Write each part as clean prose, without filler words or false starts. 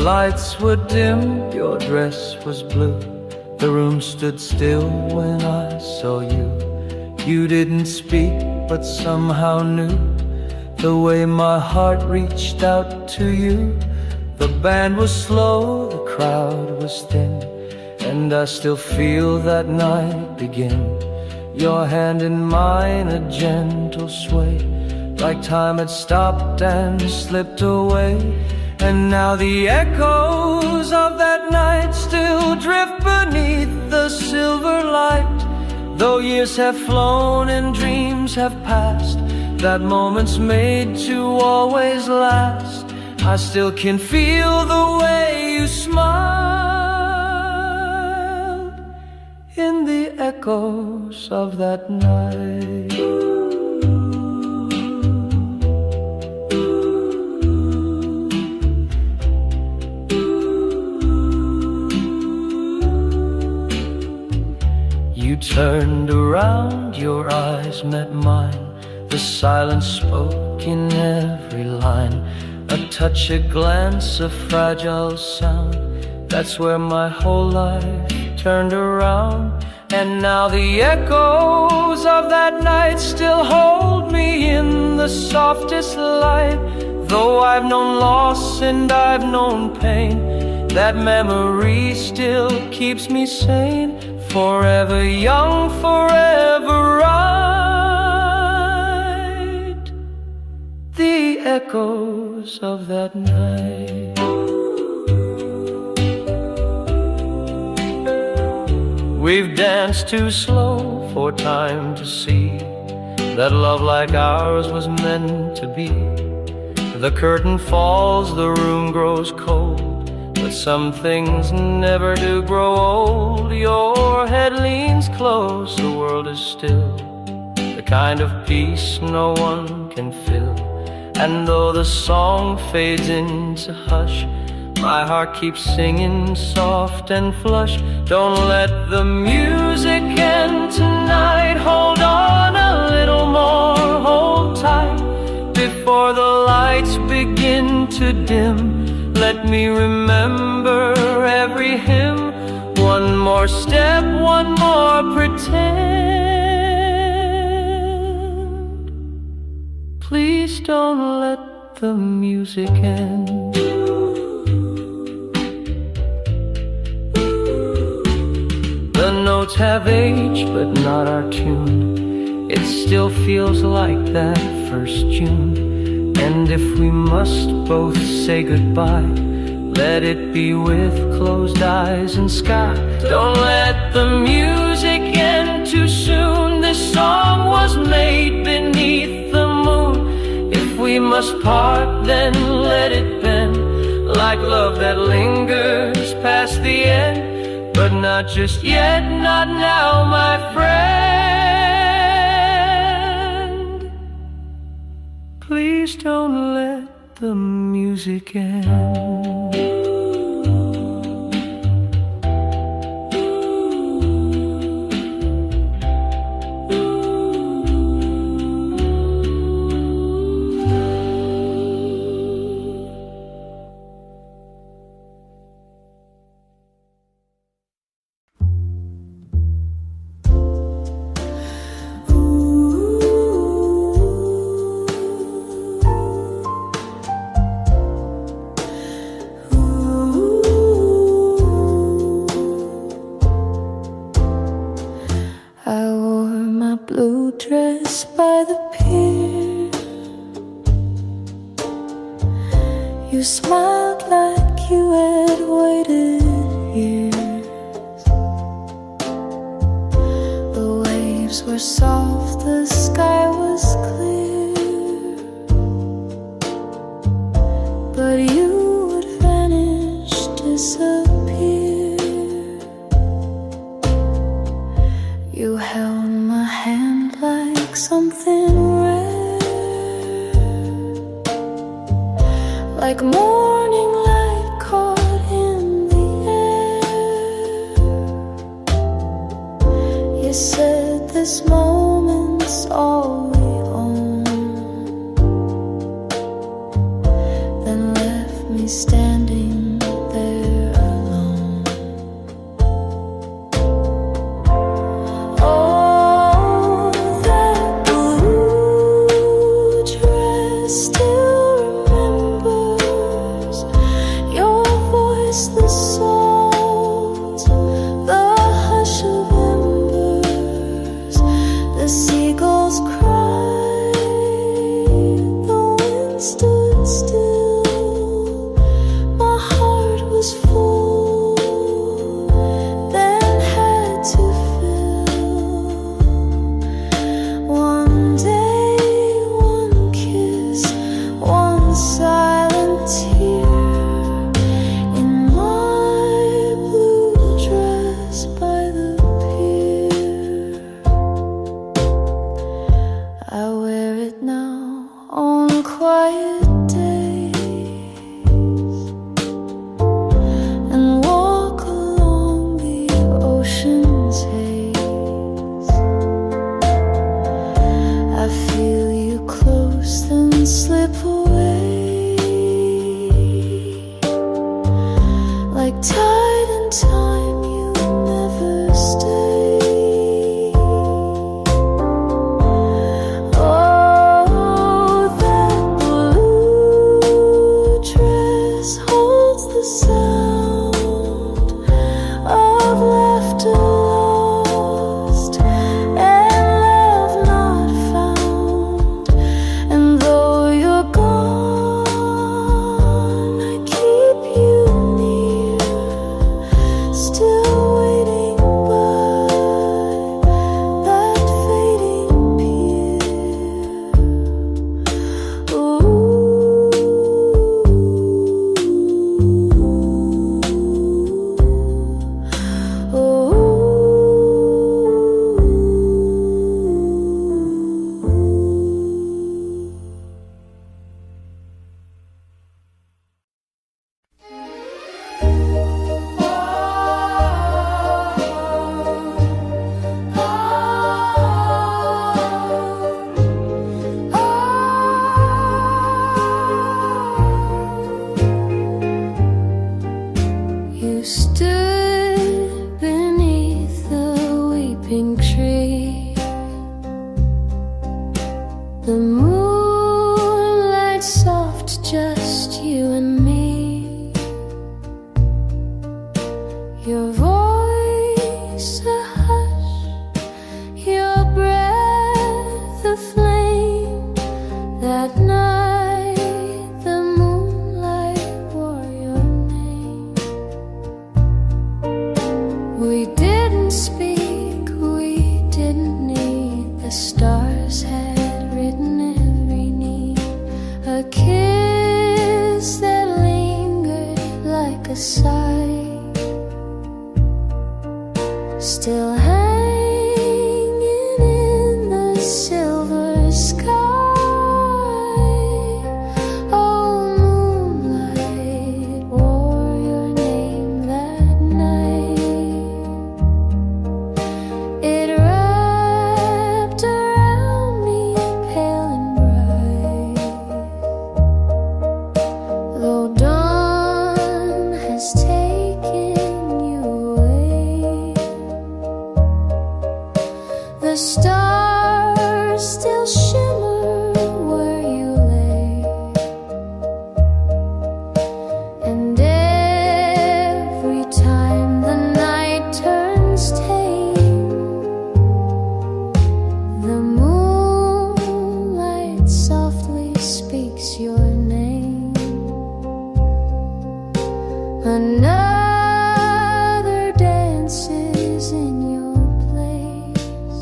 lights were dim, your dress was blue. The room stood still when I saw you. You didn't speak, but somehow knew the way my heart reached out to you. The band was slow, the crowd was thin, and I still feel that night begin. Your hand in mine, a gentle sway, like time had stopped and slipped away. And now the echoes of that night still drift beneath the silver light. Though years have flown and dreams have passed, that moment's made to always last. I still can feel the way you smiled in the echoes of that night. You turned around, your eyes met mine. The silence spoke in every line. A touch, a glance, a fragile sound. That's where my whole life turned around. And now the echoes of that night still hold me in the softest light. Though I've known loss and I've known pain, that memory still keeps me sane. Forever young, forever right. The echoes of that night. We've danced too slow for time to see that love like ours was meant to be. The curtain falls, the room grows cold, but some things never do grow old. Your head leans close, the world is still, the kind of peace no one can fill. And though the song fades into hush, my heart keeps singing soft and flush. Don't let the music end tonight. Hold on a little more, hold tight. Before the lights begin to dim, let me remember every hymn. One more step, one more pretend. Please don't let the music end. The notes have aged, but not our tune. It still feels like that first June. And if we must both say goodbye, let it be with closed eyes and sky. Don't let the music end too soon. This song was made beneath the moon. If we must part, then let it bend, like love that lingers past the end. But not just yet, not now, my friend. Please don't let the music end. By the pier, you smiled like you had waited years. The waves were soft, the sky was clear, but you would vanish, disappear. You held my hand like something rare, like morning light caught in the air. You said this moment's all we own, then left me standing miss the salt, the hush of embers, the seagulls cried, the wind stood still. My heart was full, then had to fill. One day, one kiss, one silent tear, in my blue dress by the pier. I wear it now on quiet days and walk along the ocean's haze. I feel you close, then slip away like tide and time. You never stay. Oh, that blue dress holds the sound of laughter lost and love not found. And though you're gone, I keep you near, still waiting by that fading pier. You stood beneath the weeping tree, the moonlight soft, just you and me. Your voice a hush, your breath a flame. That night the moonlight wore your name. We didn't speak, we didn't need. The stars had written every need. A kiss that lingered like a sigh, still hanging in the silver sky. Oh, moonlight wore your name that night. It wrapped around me, pale and bright. Though dawn has taken you away, the stars still shimmer where you lay. And every time the night turns tame, the moonlight softly speaks your name. Another dances in your place,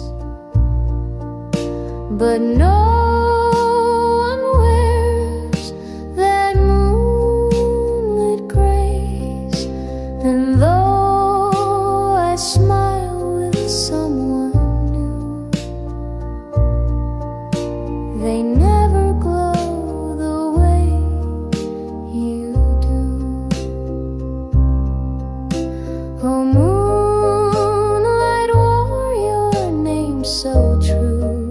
but no one wears that moonlit grace. And though I smile with someone new, they never glow the way you do. Oh, moonlight wore your name so true.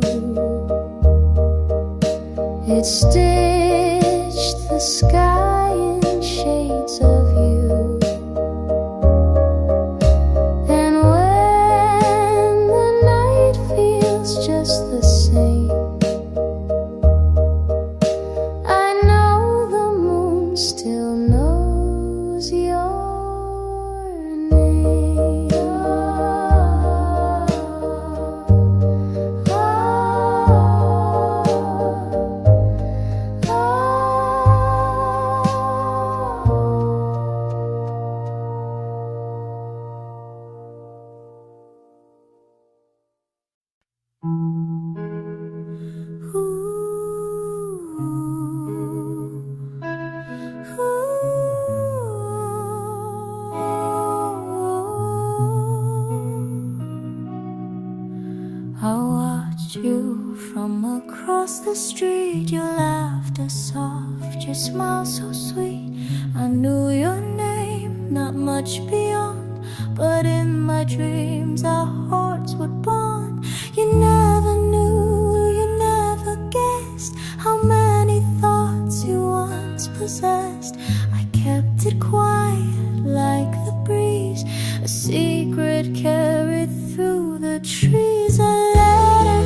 From across the street, your laughter soft, your smile so sweet. I knew your name, not much beyond, but in my dreams our hearts would bond. You never knew, you never guessed how many thoughts you once possessed. I kept it quiet like the breeze, a secret carried through the trees. A letter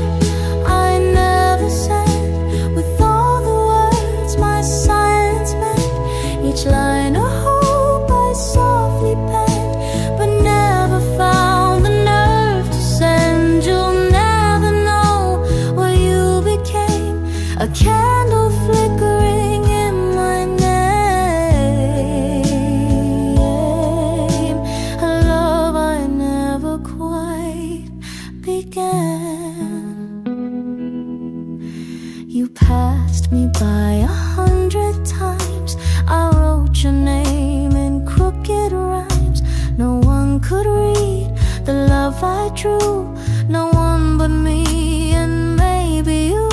I never sent, with all the words my silence meant. Each line a hope I softly penned, but never found the nerve to send. You'll never know what you became, a candle flickering in my name, a love I never quite began. You passed me by 100 times, I wrote your name in crooked rhymes. No one could read the love I drew, no one but me and maybe you.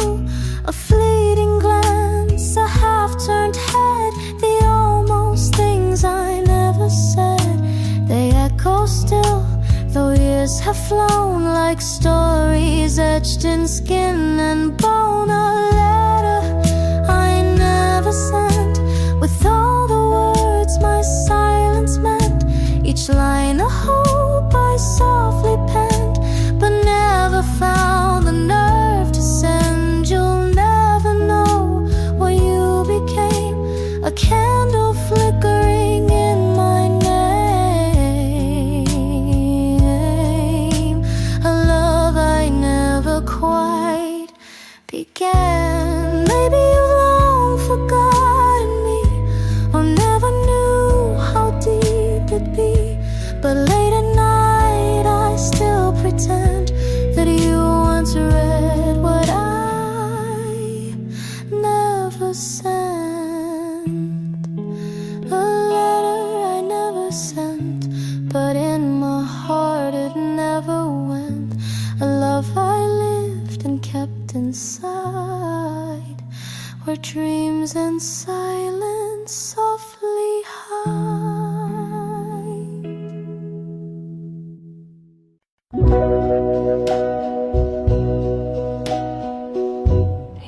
A fleeting glance, a half-turned head, the almost things I never said. They echo still, though years have flown, like stories etched in skin and bone. A letter I never sent, with all the words my silence meant. Each line a hope I softly penned, but never found the nerve to send. You'll never know what you became, a candle flickering in my name, a love I never quite began. Maybe you've long forgotten me, or never knew how deep it'd be, but late at night I still pretend that you once read what I never sent. A letter I never sent, but in my heart it never went. A love I lived and kept inside, where dreams and silence softly hide.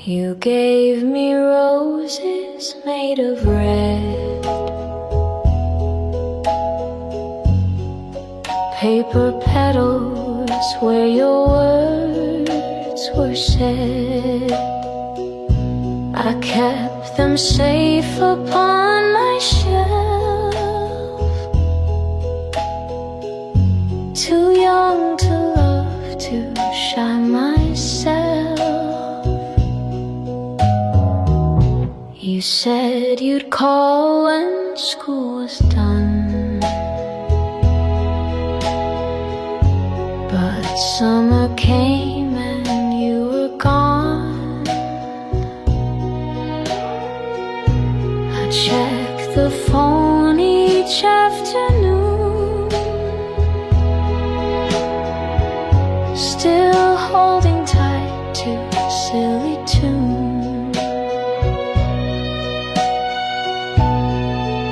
You gave me roses made of red, paper petals where your words were said. I kept them safe upon my shelf, too young to love, to shy myself. You said you'd call when school was done, but summer came and you were gone. I check the phone each afternoon, still holding tight to a silly tune.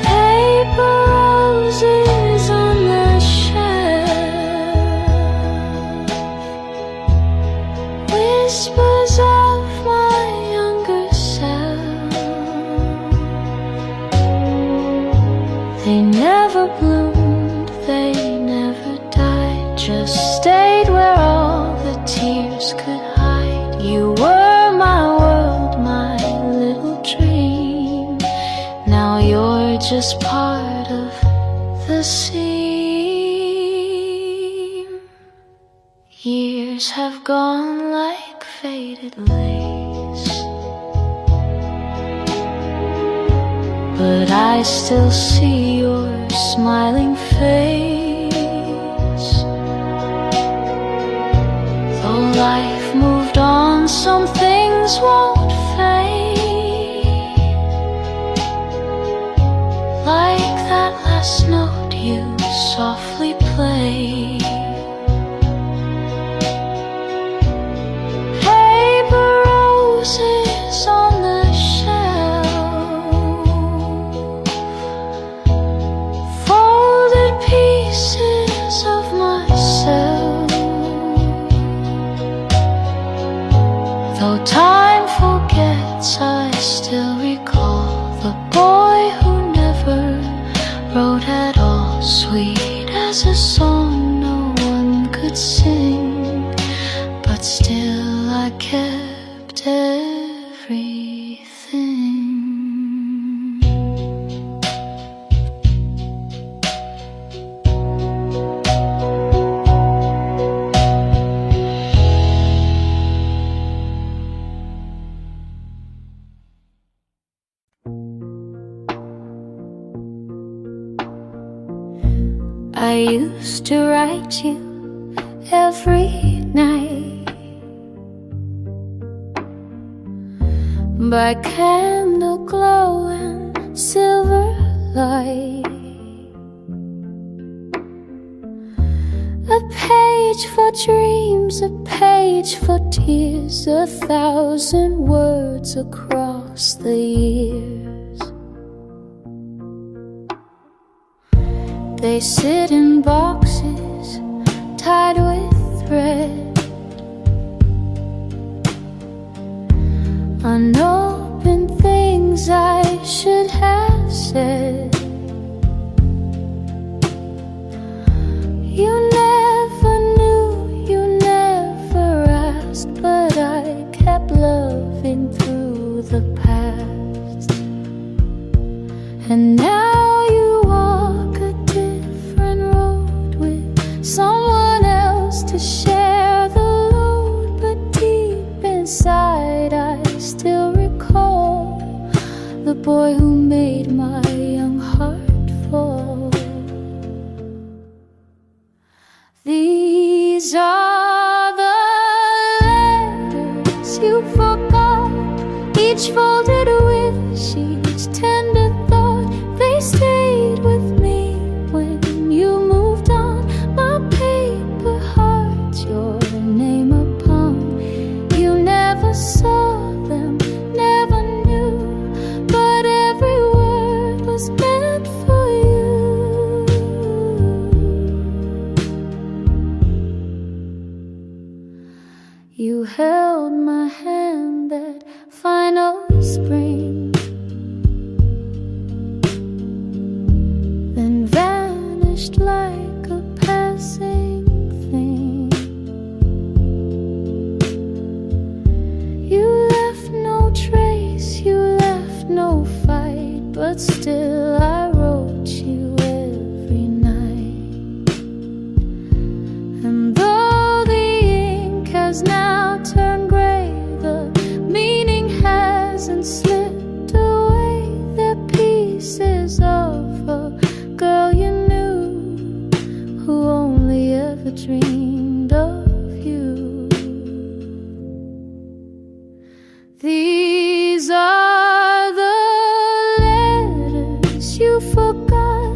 Paper roses on the shelf, whispers of my younger self. They never bloomed, they never died, just stayed where all the tears could hide. You were my world, my little dream. Now you're just part of the seam. Years have gone like faded lace, but I still see your smiling face. Though life moved on, some things won't fade, like that last note you softly played. Paper at all, sweet as a song no one could sing, but still I kept everything. I used to write you every night by candle glow and silver light. A page for dreams, a page for tears, 1,000 words across the years. They sit in boxes tied with thread, unopened things I should have said. You never knew, you never asked, but I kept loving through the past. And now you walk a different road with someone else to share the load, but deep inside I still recall the boy who made my young heart fall. These are the letters you forgot, each folded wish, each tender thought. They stayed with me when you moved on. My paper heart, your name upon. You never saw them, never knew, but every word was meant for you. You held my hand that final spring, then vanished like a passing thing. You left no trace, you left no fight, but still I wrote you every night. And though the ink has now turned gray, the meaning hasn't slipped away. They're pieces of a girl you knew, who only ever dreamed of you. These are the letters you forgot,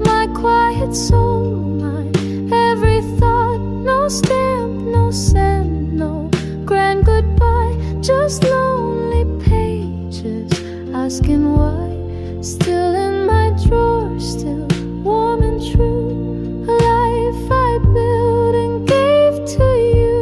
my quiet soul, my every thought. No stamp, no send, no grand goodbye, just lonely pages asking why. Still in my drawer, still warm and true, a life I built and gave to you.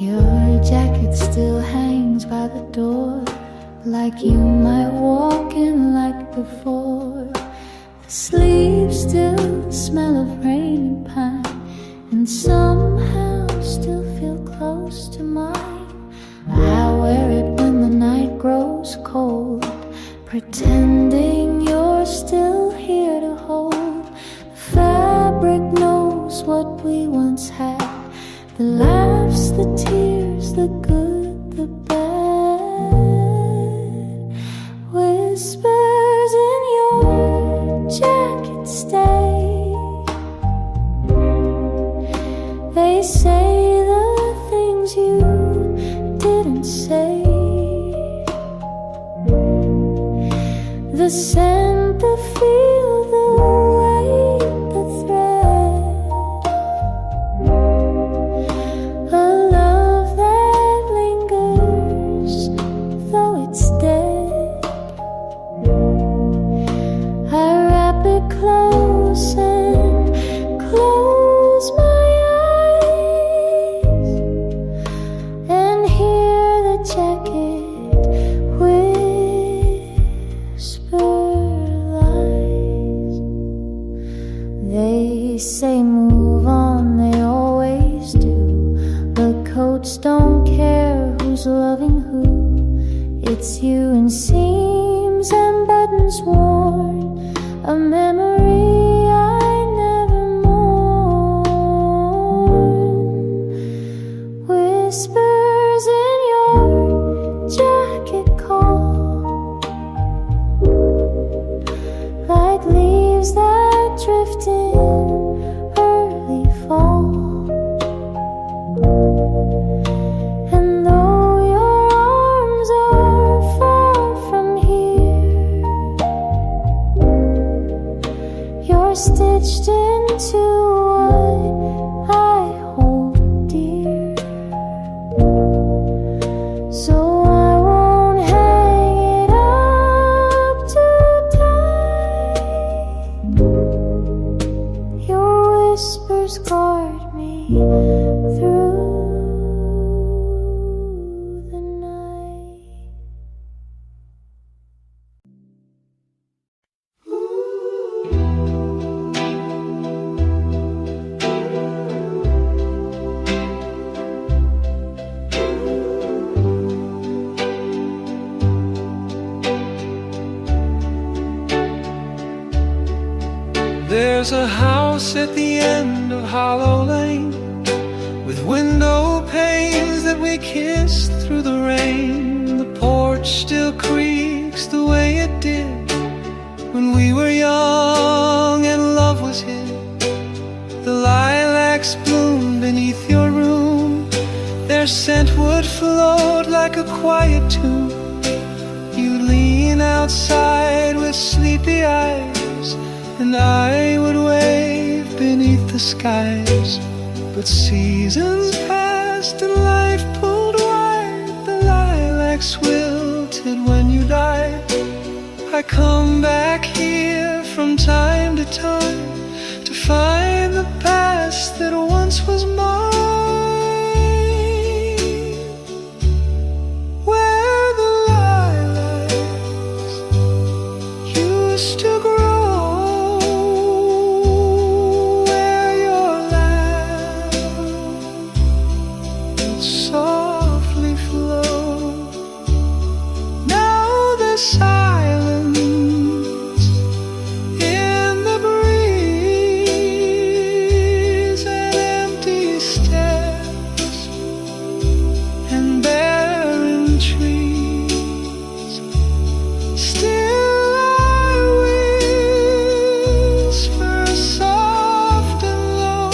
Your jacket still hangs by the door, like you might walk in like before. The sleeves still smell of rain and pine, and somehow still feel close to mine. I wear it when the night grows cold, pretending you're still here to hold. The fabric knows what we once had, the laughs, the tears, the good, the bad. Whispers in your jacket stay. They say the things you didn't say. The scent, the feel, the weight, the thread. A love that who's loving who. It's you in seams and buttons worn, a memory I never mourn. Whispers in your jacket call, like leaves that drift in early fall. And though your arms are far from here, you're stitched into what I hold dear. So I won't hang it up too tight. Your whispers guard me through the night. There's a house at the end of Hollow Lane, with window panes that we kissed through the rain. The porch still creaks the way it did when we were young and love was hid. The lilacs bloomed beneath your room, their scent would float like a quiet tune. You'd lean outside with sleepy eyes, and I would wave beneath the skies. But seasons passed and life pulled wide. The lilacs wilted when you died. I come back here from time to time to find the past that once was mine, where the lilacs used to grow. Silence in the breeze, and empty steps and barren trees. Still I whisper soft and low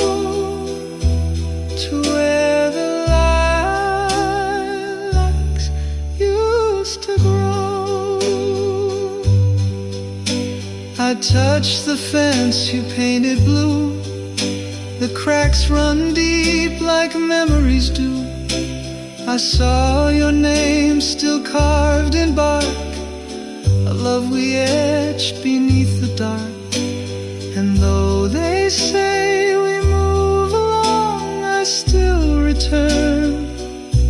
to where the lilacs used to grow. I touch the fence you painted blue, the cracks run deep like memories do. I saw your name still carved in bark, a love we etched beneath the dark. And though they say we move along, I still return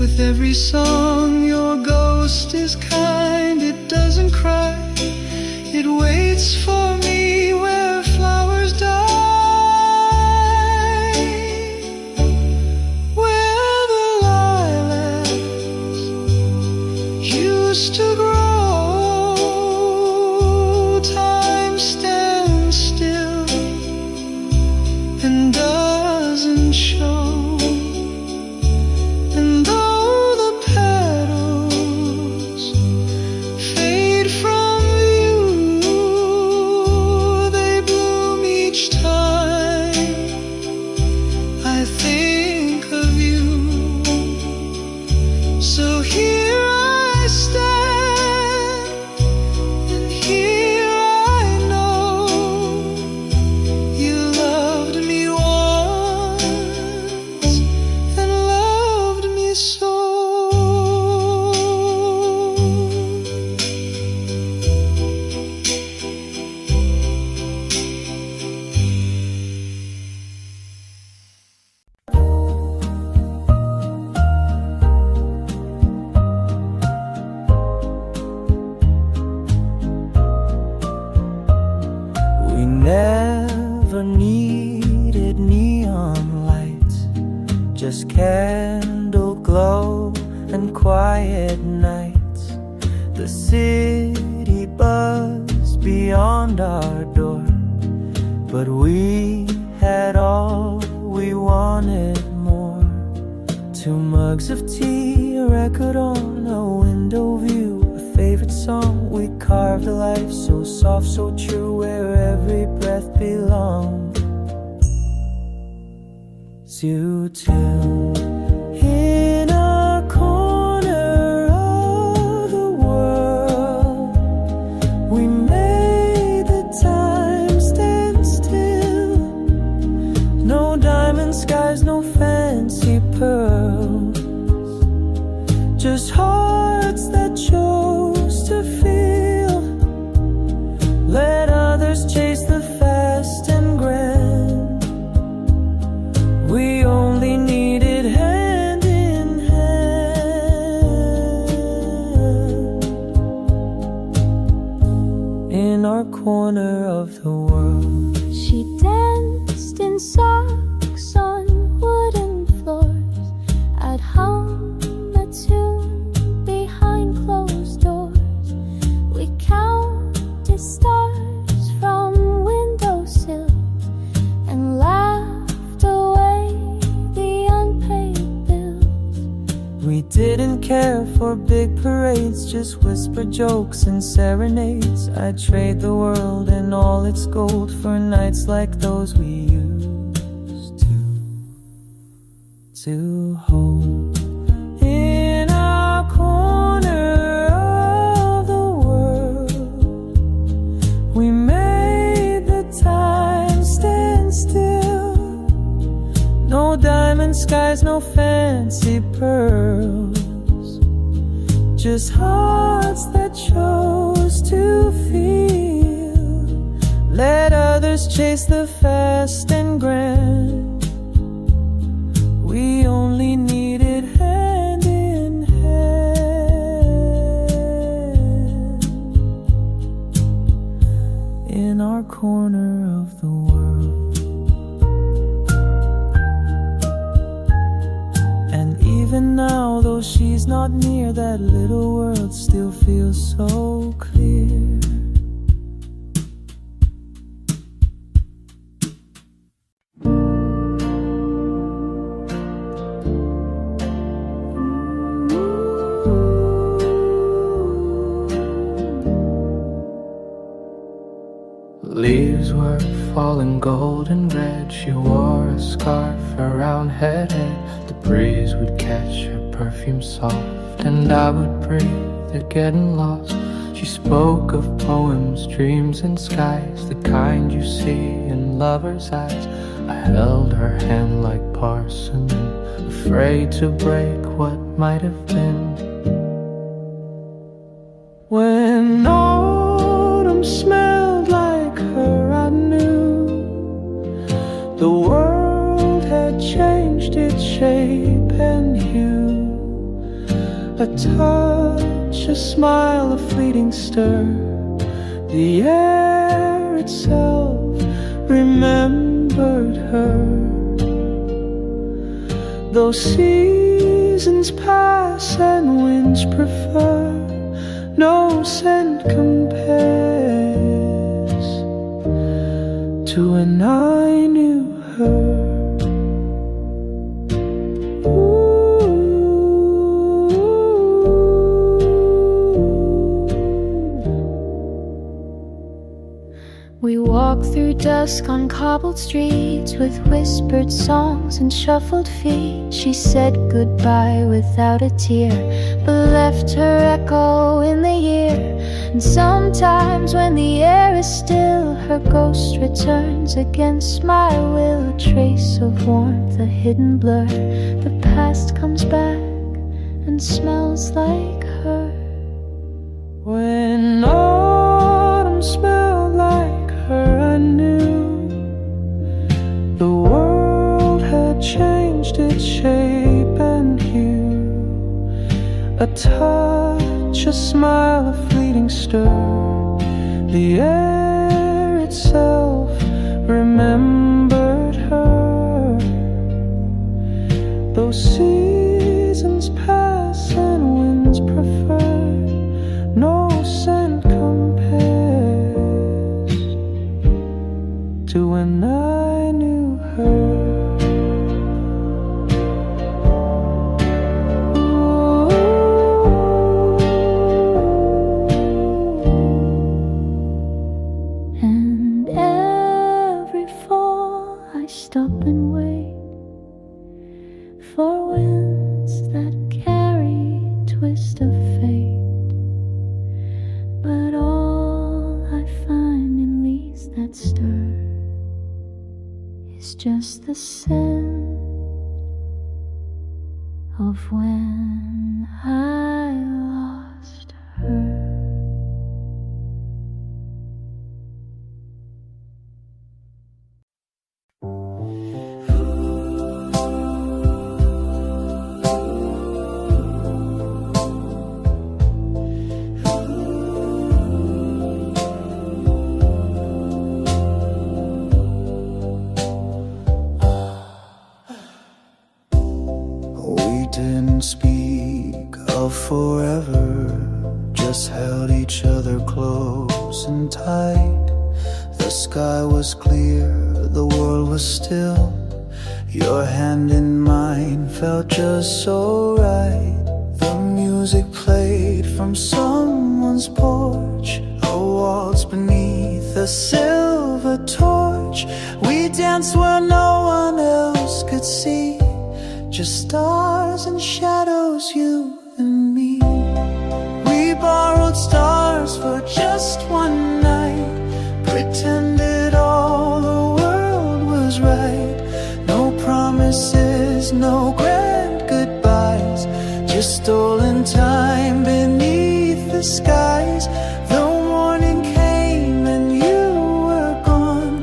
with every song. Your ghost is kind, it doesn't cry, it waits for me where flowers die, where the lilacs used to grow. Time stands still and doesn't show. And though the petals fade from view, they bloom each time I think of you. So here I stand, and here I know you loved me once and loved me so. quiet nights. The city buzzed beyond our door, but we had all we wanted more. 2 mugs of tea, a record on, a window view, a favorite song. We carved a life so soft, so true, where every breath belonged to two. In a corner of the world, we made the time stand still. No diamond skies, no fancy pearls, just hearts that chose to feel. Let others chase the fast and grand. We only needed hand in hand. In our corner of the world, she danced in socks on wooden floors. I'd hum a tune behind closed doors. We counted stars from windowsills and laughed away the unpaid bills. we didn't care for big parades, just whispered jokes and serenades. I'd trade the world and all its gold for nights like those we used to hold. In our corner of the world, we made the time stand still. No diamond skies, no fancy pearls, just hearts that chose to feel. Let others chase the fast and grand. We only needed hand in hand. In our corner of the world. And even now, though she's not near, that little world still feels so clear. Leaves were falling golden red. She wore a scarf around her head. The breeze would catch her perfume soft, and I would breathe it getting lost. She spoke of poems, dreams and skies, the kind you see in lovers' eyes. I held her hand like porcelain, afraid to break what might have been. When autumn smelled like her, I knew the world had changed its shape and hue. A touch, a smile, a fleeting stir, the air itself remembered her. Though seasons pass and winds prefer, no scent compares to when I knew her. We walked through dusk on cobbled streets with whispered songs and shuffled feet. She said goodbye without a tear, but left her echo in the year. And sometimes when the air is still, her ghost returns against my will. A trace of warmth, a hidden blur, the past comes back and smells like her. When autumn smelled like her, I knew the world had changed its shape and hue. A touch, a smile, a fleeting stir, the air itself remembered her. Those seasons pass and love forever, just held each other close and tight. The sky was clear, the world was still. Your hand in mine felt just so right. The music played from someone's porch, a waltz beneath a silver torch. We danced where no one else could see, just stars and shadows, you and me. We borrowed stars for just one night, pretended all the world was right. No promises, no grand goodbyes, just stolen time beneath the skies. The morning came and you were gone.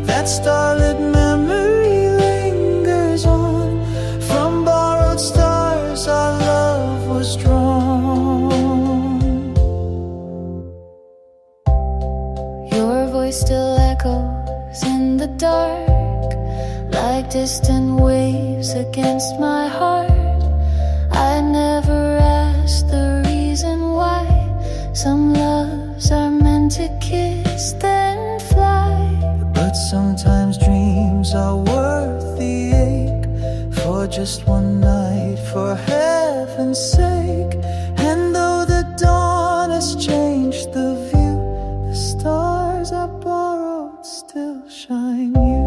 That starlit memory lingers on. From borrowed stars our love was drawn. Your voice still echoes in the dark, like distant waves against my heart. I never asked the reason why. Some loves are meant to kiss then fly, but sometimes dreams are worth the ache. For just one night, for heaven's sake. And though the dawn has changed the view, the stars I borrowed still shine you.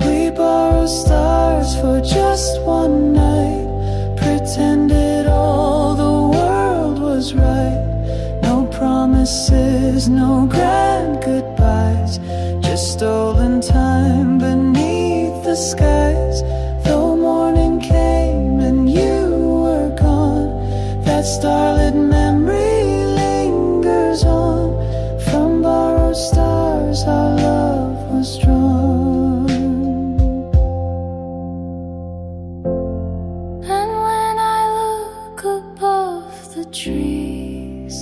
We borrowed stars for just one night, pretended all the world was right. No promises, no grand goodbyes, just stolen time beneath the skies. Though morning came and you were gone, that starlit memory lingers on. From borrowed stars our love was drawn. And when I look above the trees,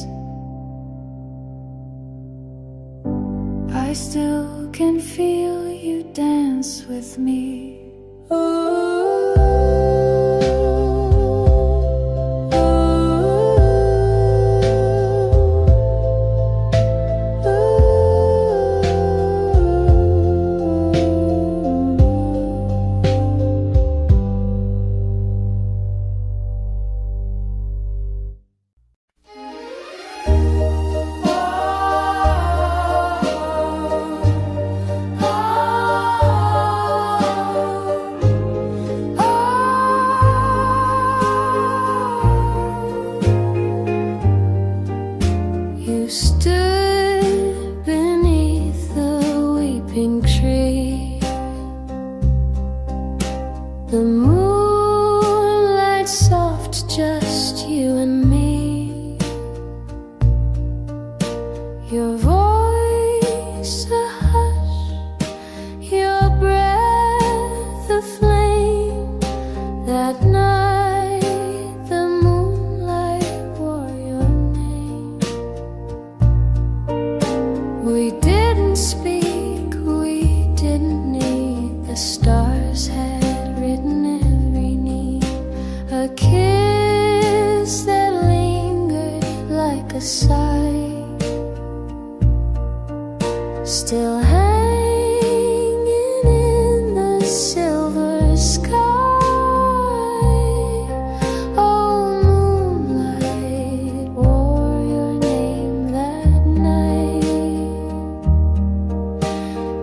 I still can feel you dance with me. You stood beneath the weeping tree. The moonlight soft, just you and me. Your voice a hush, your breath a flame. That night the moonlight wore your name. We didn't speak, we didn't need. The stars had written every need. A kiss that lingered like a sigh, still hanging in the silver sky. Oh, moonlight wore your name that night.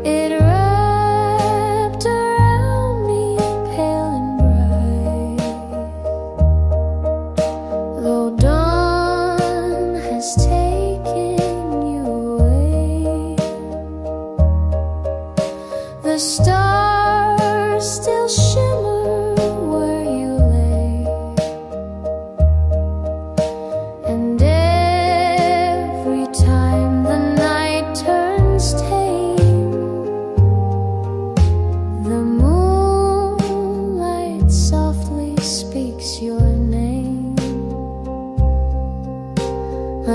It wrapped around me pale and bright. Though dawn has taken you away, the stars still shimmer where you lay. And every time the night turns tame, the moonlight softly speaks your name.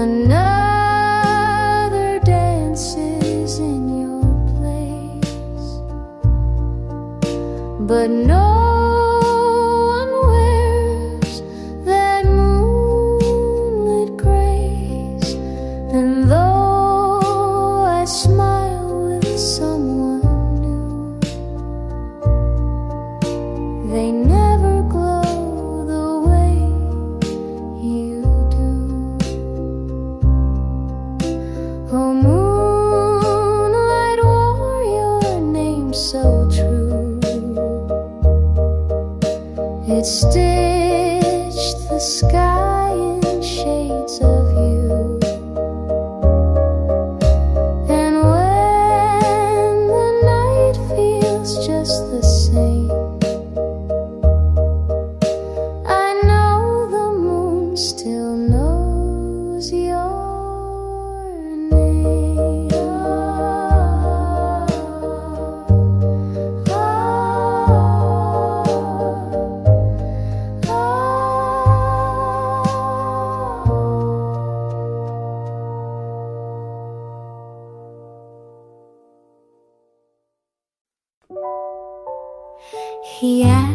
Another dances in your place, but no one wears that moonlight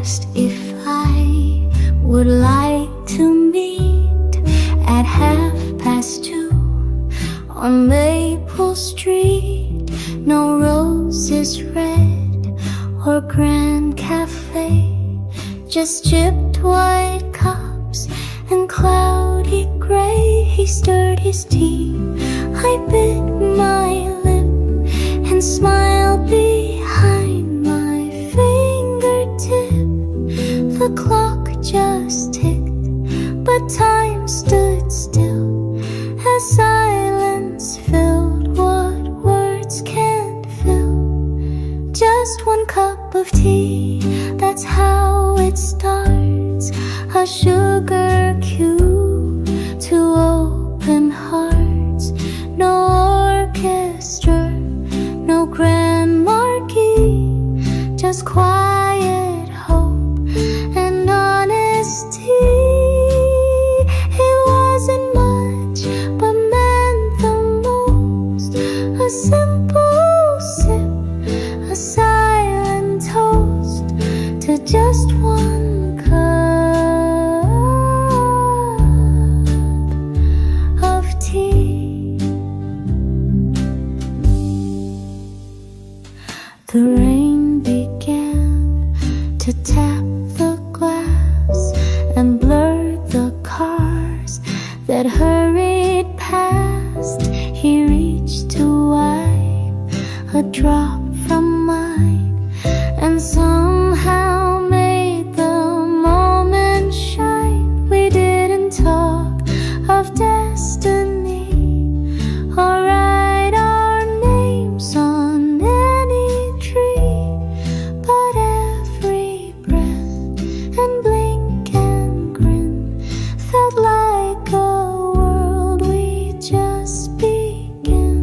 asked if I would like to meet at 2:30 on Maple Street. No roses red or Grand Café, just chipped white cups and cloudy gray. He stirred his tea, I bit my lip and smiled behind my fingertip. The clock just ticked, but time stood still as silence filled what words can't fill. Just one cup of tea, that's how it starts. A sugar cue to open hearts. No orchestra, no grand marquee, just quiet hope and honesty. It wasn't much, but meant the most. A simple sip, a silent toast to just one cup of tea. The rain began to tap the glass and blurred the cars that hurried past. He reached to wipe a drop from mine and somehow made the moment shine. We didn't talk of destiny or write our names on any tree, but every breath and blink and grin felt like a world we just begin.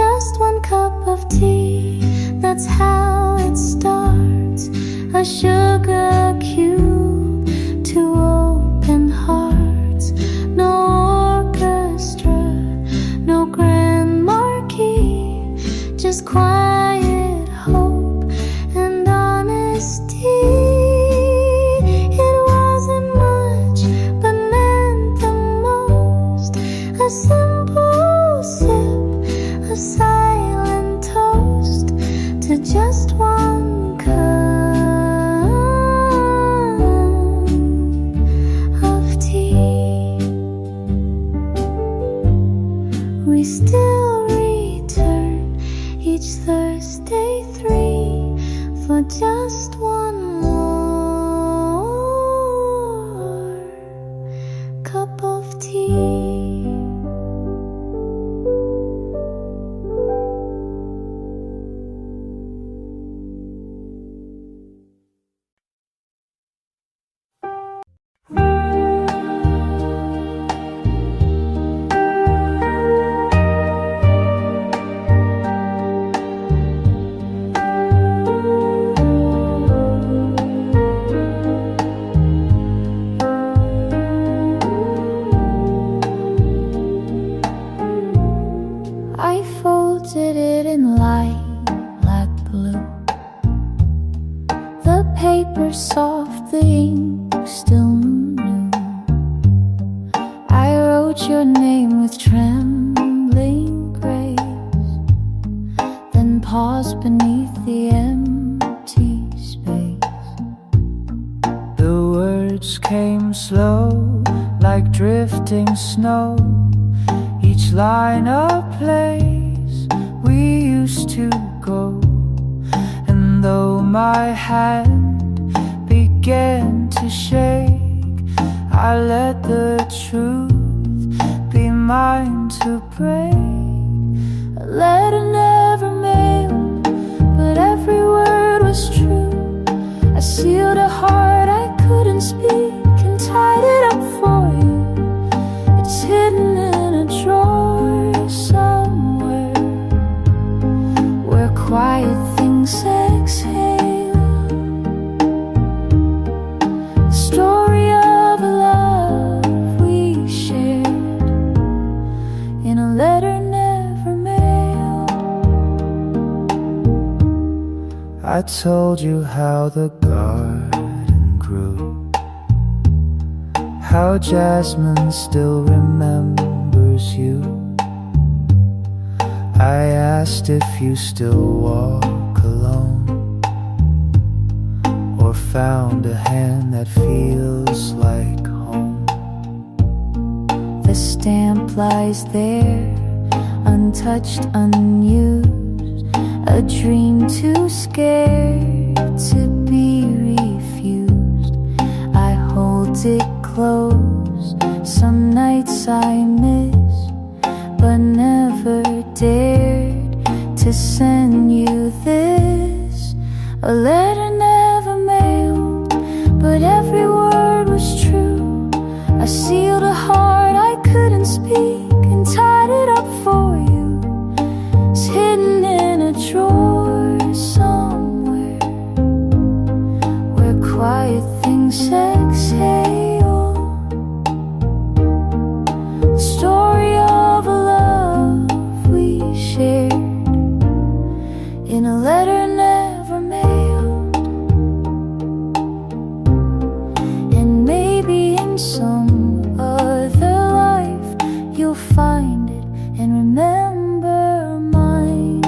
Just one cup of tea, that's how it starts. A sugar cue to open hearts. No orchestra, no grand marquee, just quiet hope and honesty. It wasn't much, but meant the most. A simple sip, a silent toast to just one cup of tea. We still return each Thursday 3 for just one more cup of tea. I folded it in lilac blue. The paper soft, the ink still new. I wrote your name with trembling grace, then paused beneath the empty space. The words came slow, like drifting snow. Each line a place we used to go. And though my hand began to shake, I let the truth be mine to break. A letter never mailed, but every word was true. I sealed a heart I couldn't speak and tied it up for you. It's hidden in a drawer somewhere, where quiet things exhale. The story of a love we shared in a letter never mailed. told you how the garden grew, how jasmine still remembers you. I asked if you still walk alone, or found a hand that feels like home. The stamp lies there, untouched, unused, a dream too scared to be refused. I hold it close, some nights I miss, but never dared to send you this. A letter never mailed, but every word was true. I sealed a heart I couldn't speak and tied it up for you. It's hidden in a drawer somewhere, where quiet things exhale. The story of a love we shared in a letter never mailed. And maybe in some other life you'll find it and remember mine.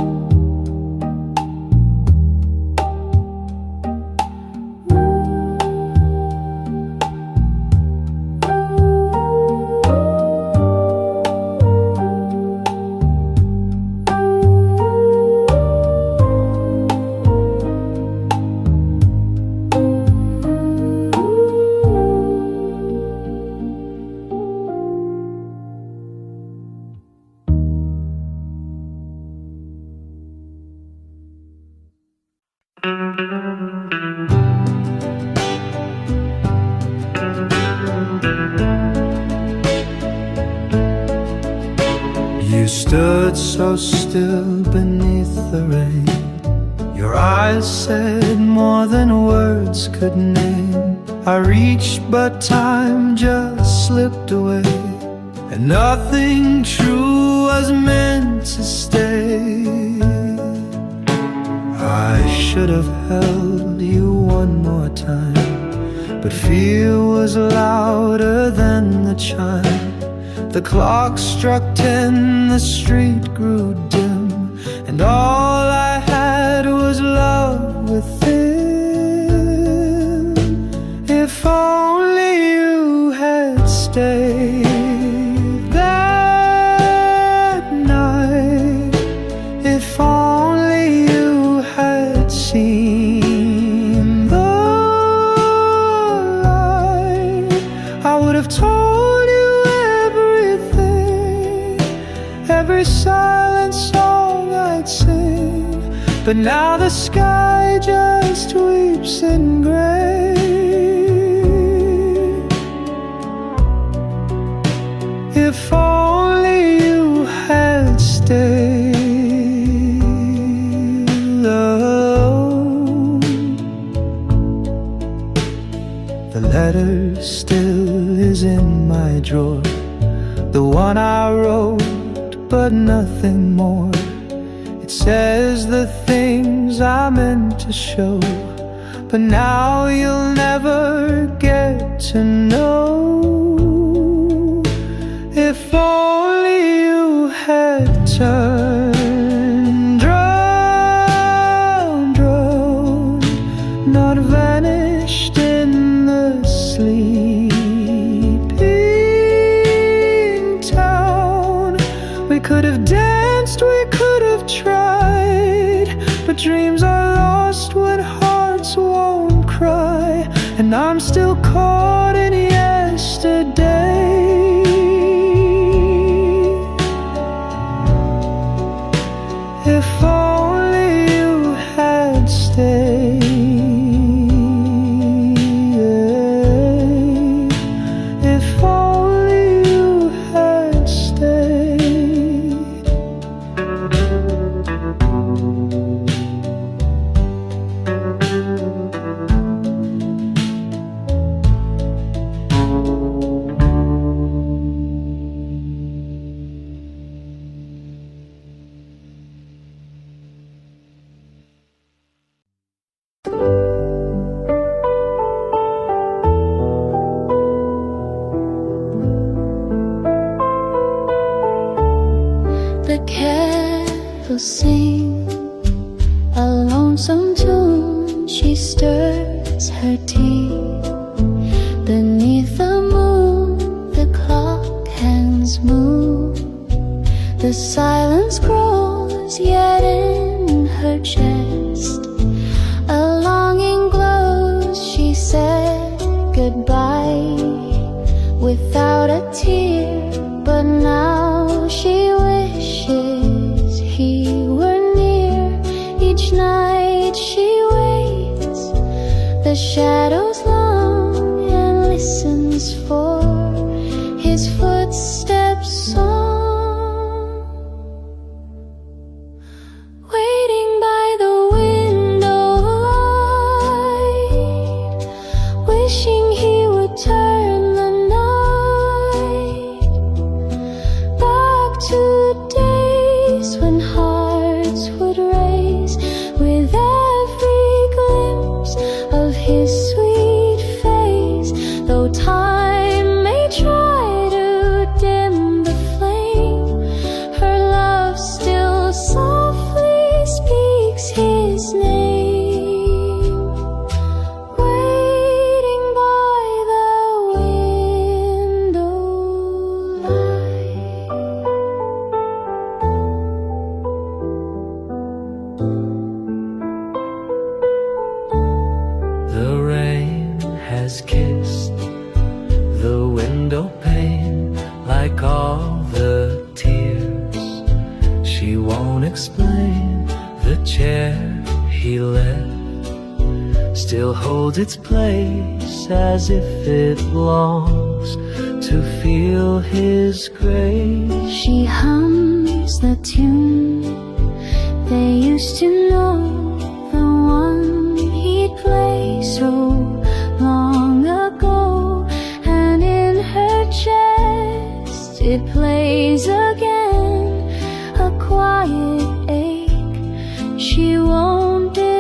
You stood so still beneath the rain. Your eyes said more than words could name. I reached but time just slipped away, and nothing true was meant to stay. I should have held you one more time, but fear was louder than the chime. The clock struck 10, the street grew dim, and all I had was love within. If only you had stayed that night, if only you had seen the light, I would have told you every silent song I'd sing. But now the sky just weeps in gray. If only you had stayed alone. The letter still is in my drawer, the one I wrote but nothing more. It says the things I meant to show, but now you'll never get to know. If only you had turned round, not vanished in the sleeping town. We could have danced, we could have tried, but dreams are lost when hearts won't cry. And I'm still caught in yesterday. kettle sing a lonesome tune. She stirs her tea beneath the moon. The clock hands move. The silence grows, yet in her chest a longing glows. She said goodbye without a tear, but now she wishes he were near. Each night she waits, the shadows long, and listens for his footsteps song. Waiting by the window light, wishing he would turn the night back to days when hearts would race with every glimpse of his sweet face. Though time may try to dim the flame, her love still softly speaks his name. Waiting by the window light. The rain has kissed the window pane like all the tears she won't explain. The chair he left still holds its place, as if it longs to feel his grace. She hums the tune they used to know, the one he'd play so long ago. And in her chest it plays again, a quiet ache she won't defend.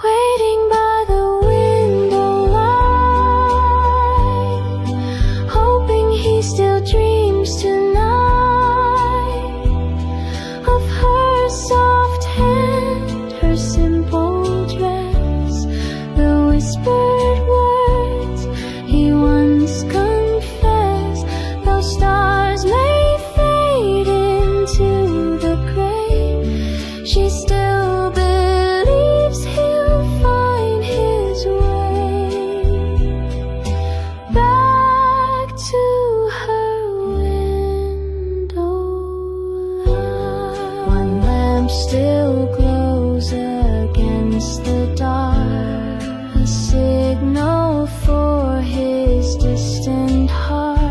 Waiting by the window light, hoping he still dreams tonight of her soft hand, her simple dress, the whispered words he once confessed. Though stars may fade into the gray, she still believes he'll find his way back to her window light. One lamp still glows against the dark, a signal for his distant heart.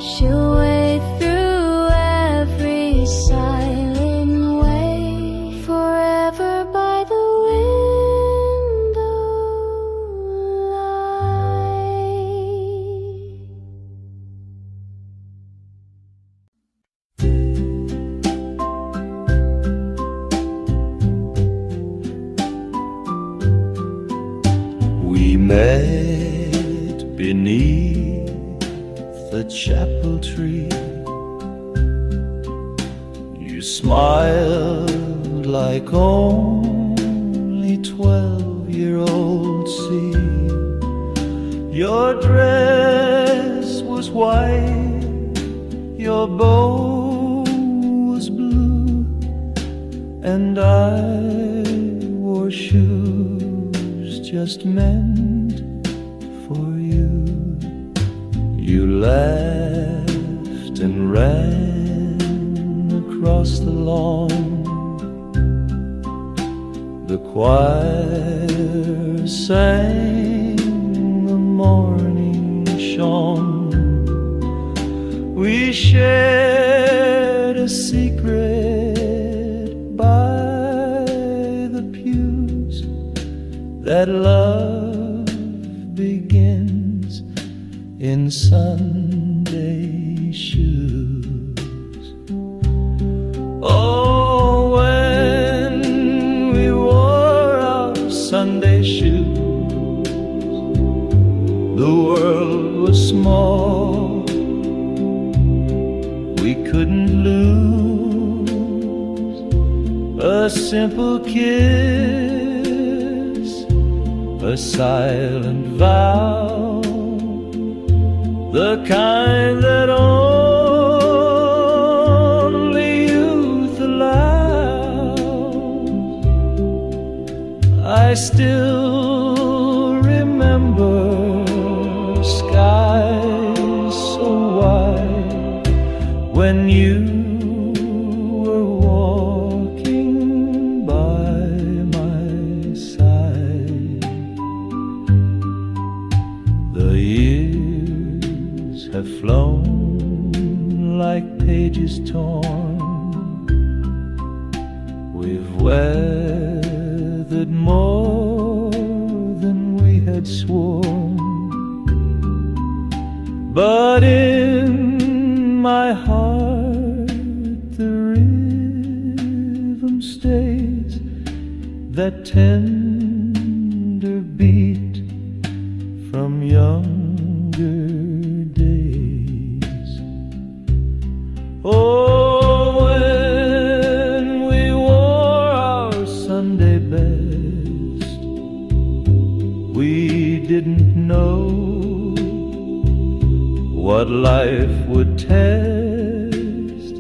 She'll wait through every silent way, forever by the window light. We met beneath the chapel tree. You smiled like only 12-year-olds see. Your dress was white, your bow was blue, and I wore shoes just meant for you. You laughed and ran across the lawn. The choir sang, the morning shone. We shared a secret by the pews, that love begins in Sunday shoes. Oh, when we wore our Sunday shoes, the world was small we couldn't lose. A simple kiss, a silent vow, the kind that only youth allows. I still remember skies so wide when you were walking by my side. The years have flown like pages torn. We've weathered more than we had sworn. But in my heart the rhythm stays, that tender beat from younger days. Oh, when we wore our Sunday best, we didn't know what life would test,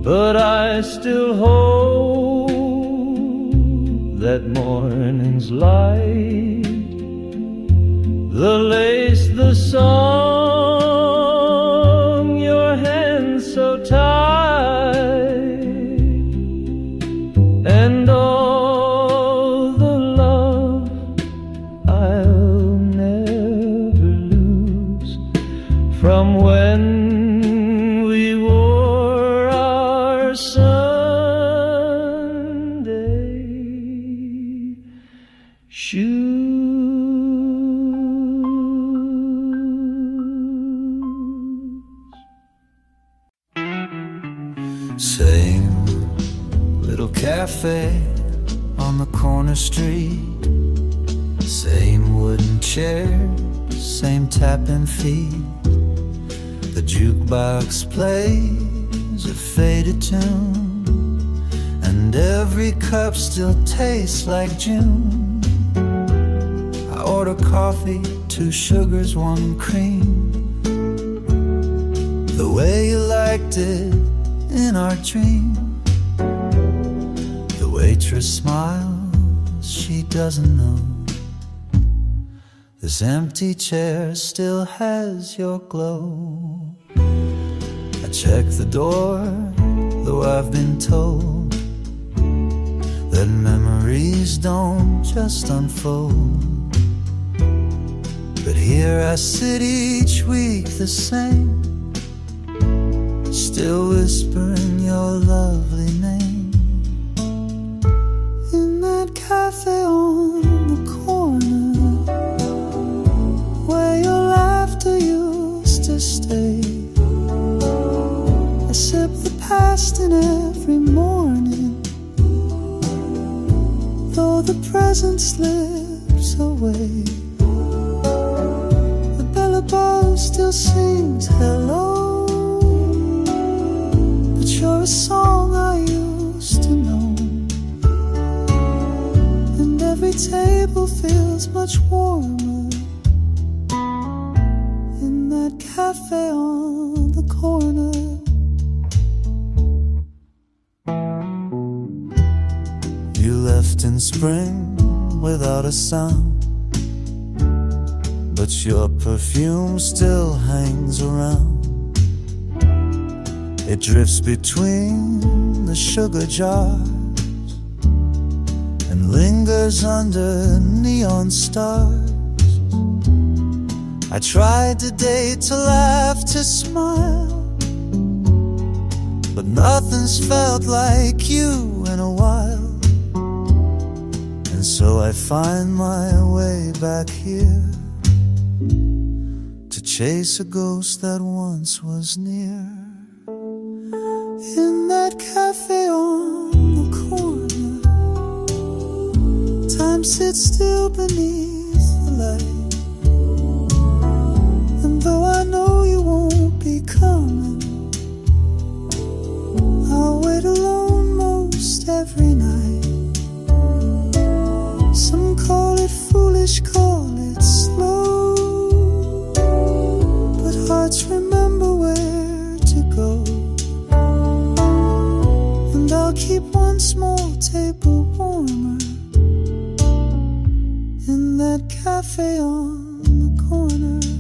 but I still hold that morning's light, the lace, the song, your hands so tight, and all the love I'll never lose from when we wore our Sunday shoes. Same little cafe on the corner street, same wooden chair, same tapping feet. The jukebox plays a faded tune, and every cup still tastes like June. I order coffee, 2 sugars, 1 cream, the way you liked it in our dream. The waitress smiles, she doesn't know this empty chair still has your glow. I check the door, though I've been told that memories don't just unfold. But here I sit each week the same, still whispering your lovely name. In that cafe on the corner, where your laughter used to stay, I sip the past in every morning, though the present slips away. The bell above still sings hello, but you're a song I used to know, and every table feels much warmer in that cafe on the corner. You left in spring without a sound, but your perfume still hangs around. It drifts between the sugar jars and lingers under neon stars. I tried today to laugh, to smile, but nothing's felt like you in a while. And so I find my way back here to chase a ghost that once was near. In that cafe on the corner, time sits still beneath the light, and though I know you won't be coming, one small table warmer in that cafe on the corner.